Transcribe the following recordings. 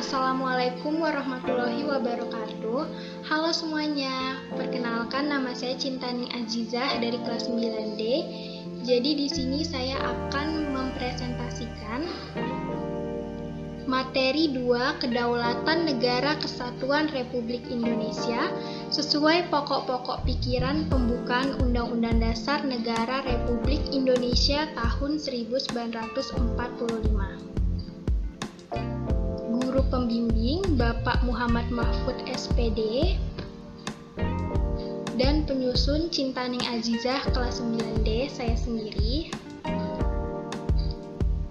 Assalamualaikum warahmatullahi wabarakatuh. Halo semuanya, perkenalkan nama saya Cintaning Azizah dari kelas 9D. Jadi di sini saya akan mempresentasikan materi 2 Kedaulatan Negara Kesatuan Republik Indonesia sesuai pokok-pokok pikiran pembukaan Undang-Undang Dasar Negara Republik Indonesia tahun 1945. Guru pembimbing Bapak Muhammad Mahfud SPD dan penyusun Cintaning Azizah kelas 9D saya sendiri,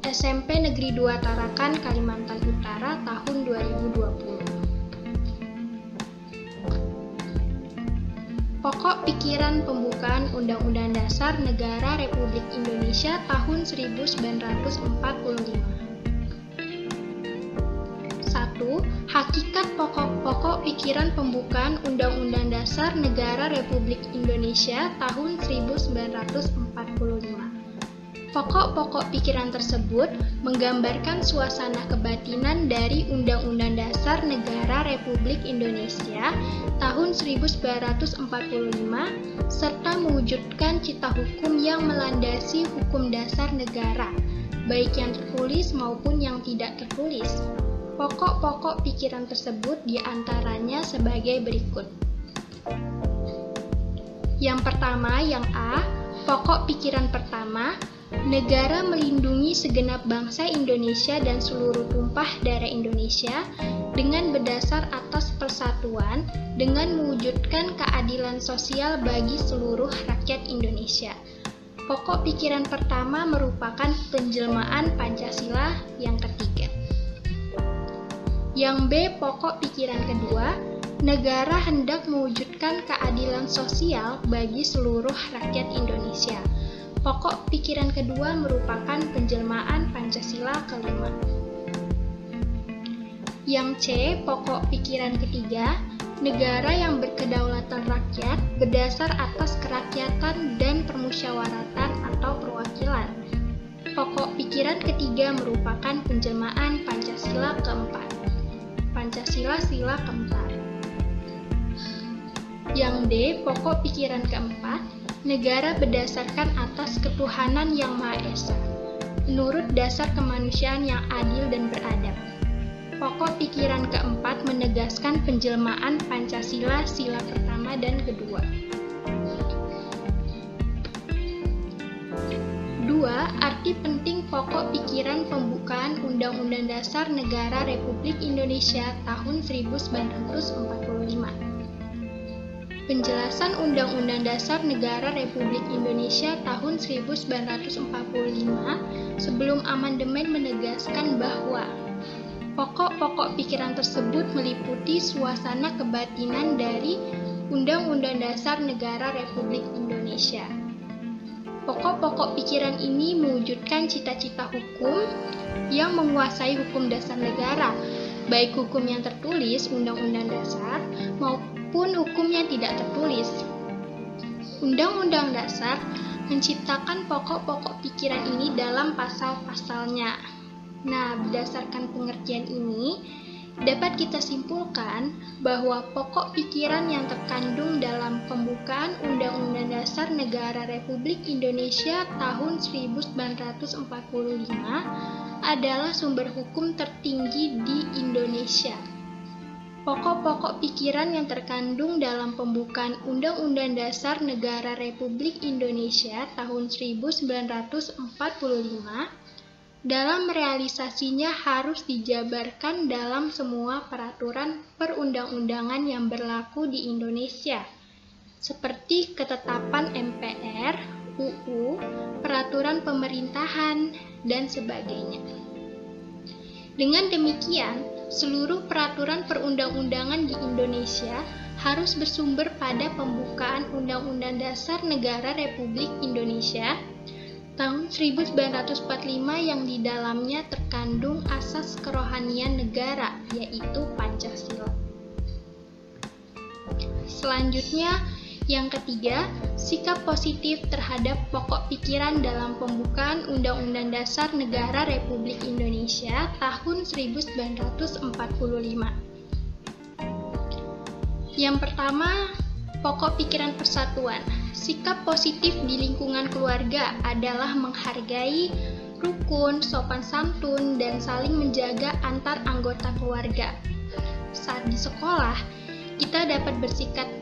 SMP Negeri 2 Tarakan, Kalimantan Utara tahun 2020. Pokok pikiran pembukaan Undang-Undang Dasar Negara Republik Indonesia tahun 1945. 1. Hakikat pokok-pokok pikiran pembukaan Undang-Undang Dasar Negara Republik Indonesia tahun 1945. Pokok-pokok pikiran tersebut menggambarkan suasana kebatinan dari Undang-Undang Dasar Negara Republik Indonesia tahun 1945 serta mewujudkan cita hukum yang melandasi hukum dasar negara, baik yang tertulis maupun yang tidak tertulis. Pokok-pokok pikiran tersebut diantaranya sebagai berikut. Yang pertama, yang A, pokok pikiran pertama, negara melindungi segenap bangsa Indonesia dan seluruh tumpah darah Indonesia dengan berdasar atas persatuan dengan mewujudkan keadilan sosial bagi seluruh rakyat Indonesia. Pokok pikiran pertama merupakan penjelmaan Pancasila yang ketiga. Yang B, pokok pikiran kedua, negara hendak mewujudkan keadilan sosial bagi seluruh rakyat Indonesia. Pokok pikiran kedua merupakan penjelmaan Pancasila kelima. Yang C, pokok pikiran ketiga, negara yang berkedaulatan rakyat berdasar atas kerakyatan dan permusyawaratan atau perwakilan. Pokok pikiran ketiga merupakan penjelmaan Pancasila keempat. Pancasila sila keempat. Yang D, pokok pikiran keempat, negara berdasarkan atas ketuhanan yang Maha Esa, menurut dasar kemanusiaan yang adil dan beradab. Pokok pikiran keempat menegaskan penjelmaan Pancasila sila pertama dan kedua. 2. Arti penting pokok pikiran pembukaan Undang-Undang Dasar Negara Republik Indonesia tahun 1945. Penjelasan Undang-Undang Dasar Negara Republik Indonesia tahun 1945 sebelum amandemen menegaskan bahwa pokok-pokok pikiran tersebut meliputi suasana kebatinan dari Undang-Undang Dasar Negara Republik Indonesia. Pokok-pokok pikiran ini mewujudkan cita-cita hukum yang menguasai hukum dasar negara, baik hukum yang tertulis Undang-Undang Dasar maupun hukum yang tidak tertulis. Undang-Undang Dasar menciptakan pokok-pokok pikiran ini dalam pasal-pasalnya. Nah, berdasarkan pengertian ini, dapat kita simpulkan bahwa pokok pikiran yang terkandung dalam pembukaan Undang-Undang Dasar Negara Republik Indonesia tahun 1945 adalah sumber hukum tertinggi di Indonesia. Pokok-pokok pikiran yang terkandung dalam pembukaan Undang-Undang Dasar Negara Republik Indonesia tahun 1945 dalam realisasinya harus dijabarkan dalam semua peraturan perundang-undangan yang berlaku di Indonesia, seperti ketetapan MPR, UU, peraturan pemerintahan, dan sebagainya. Dengan demikian, seluruh peraturan perundang-undangan di Indonesia harus bersumber pada pembukaan Undang-Undang Dasar Negara Republik Indonesia tahun 1945 yang di dalamnya terkandung asas kerohanian negara, yaitu Pancasila. Selanjutnya, Yang ketiga, sikap positif terhadap pokok pikiran dalam pembukaan Undang-Undang Dasar Negara Republik Indonesia tahun 1945. Yang pertama, pokok pikiran persatuan. Sikap positif di lingkungan keluarga adalah menghargai, rukun, sopan santun, dan saling menjaga antar anggota keluarga. Saat di sekolah, kita dapat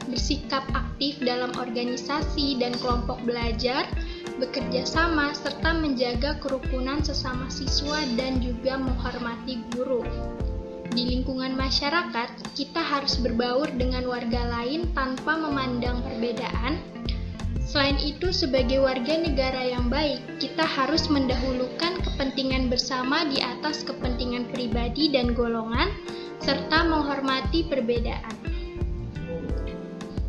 bersikap aktif dalam organisasi dan kelompok belajar, bekerja sama, serta menjaga kerukunan sesama siswa dan juga menghormati guru. Di lingkungan masyarakat, kita harus berbaur dengan warga lain tanpa memandang perbedaan. Selain itu, sebagai warga negara yang baik, kita harus mendahulukan kepentingan bersama di atas kepentingan pribadi dan golongan, serta menghormati perbedaan.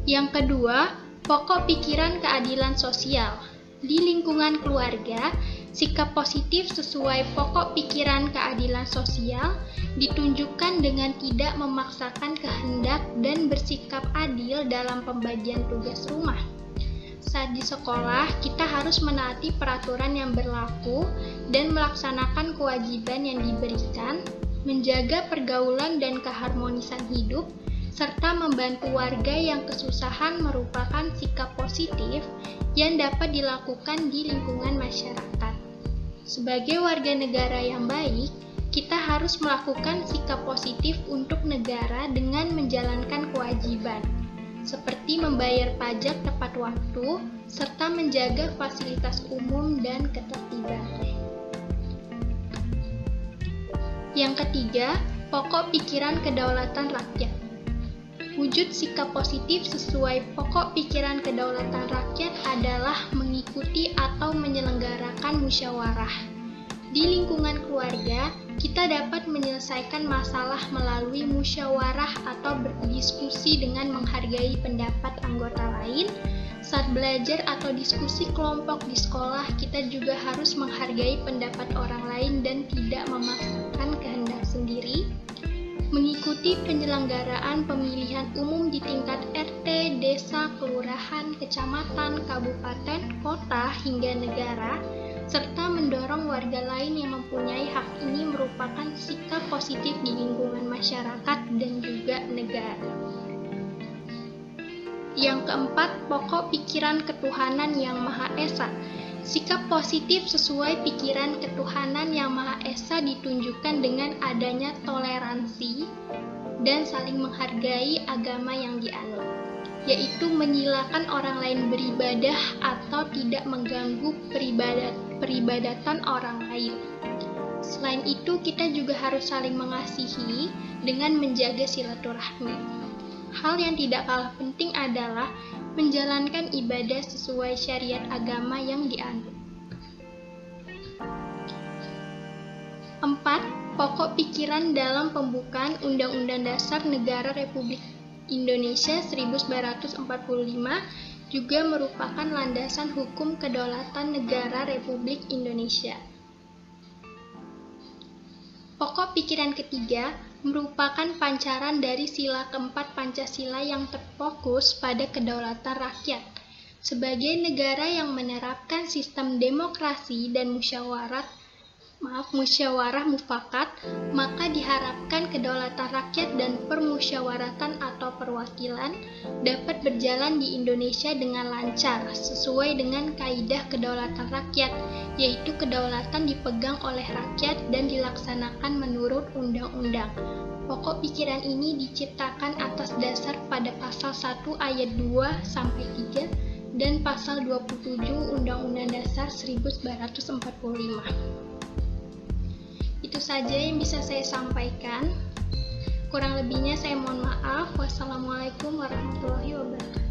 Yang kedua, pokok pikiran keadilan sosial. Di lingkungan keluarga, sikap positif sesuai pokok pikiran keadilan sosial ditunjukkan dengan tidak memaksakan kehendak dan bersikap adil dalam pembagian tugas rumah. Saat di sekolah, kita harus menaati peraturan yang berlaku dan melaksanakan kewajiban yang diberikan, menjaga pergaulan dan keharmonisan hidup, serta membantu warga yang kesusahan merupakan sikap positif yang dapat dilakukan di lingkungan masyarakat. Sebagai warga negara yang baik, kita harus melakukan sikap positif untuk negara dengan menjalankan kewajiban, seperti membayar pajak tepat waktu, serta menjaga fasilitas umum dan ketertiban. Yang ketiga, pokok pikiran kedaulatan rakyat. Wujud sikap positif sesuai pokok pikiran kedaulatan rakyat adalah mengikuti atau menyelenggarakan musyawarah. Di lingkungan keluarga, kita dapat menyelesaikan masalah melalui musyawarah atau berdiskusi dengan menghargai pendapat anggota lain. Saat belajar atau diskusi kelompok di sekolah, kita juga harus menghargai pendapat orang lain dan tidak memaksakan kehendak sendiri. Mengikuti penyelenggaraan pemilihan umum di tingkat RT, desa, kelurahan, kecamatan, kabupaten, kota, hingga negara, serta mendorong warga lain yang mempunyai hak ini merupakan sikap positif di lingkungan masyarakat dan juga negara. Yang keempat, pokok pikiran ketuhanan yang Maha Esa. Sikap positif sesuai pikiran ketuhanan yang Maha Esa ditunjukkan dengan adanya toleransi dan saling menghargai agama yang dianut, yaitu menyilakan orang lain beribadah atau tidak mengganggu peribadatan orang lain. Selain itu, kita juga harus saling mengasihi dengan menjaga silaturahmi. Hal yang tidak kalah penting adalah menjalankan ibadah sesuai syariat agama yang dianut. 4. Pokok pikiran dalam pembukaan Undang-Undang Dasar Negara Republik Indonesia 1945 juga merupakan landasan hukum kedaulatan negara Republik Indonesia. Pokok pikiran ketiga merupakan pancaran dari sila keempat Pancasila yang terfokus pada kedaulatan rakyat. Sebagai negara yang menerapkan sistem demokrasi dan musyawarah mufakat, maka diharapkan kedaulatan rakyat dan permusyawaratan atau perwakilan dapat berjalan di Indonesia dengan lancar sesuai dengan kaidah kedaulatan rakyat, yaitu kedaulatan dipegang oleh rakyat dan dilaksanakan menurut undang-undang. Pokok pikiran ini diciptakan atas dasar pada pasal 1 ayat 2-3 dan pasal 27 Undang-Undang Dasar 1945. Itu saja yang bisa saya sampaikan. Kurang lebihnya saya mohon maaf. Wassalamualaikum warahmatullahi wabarakatuh.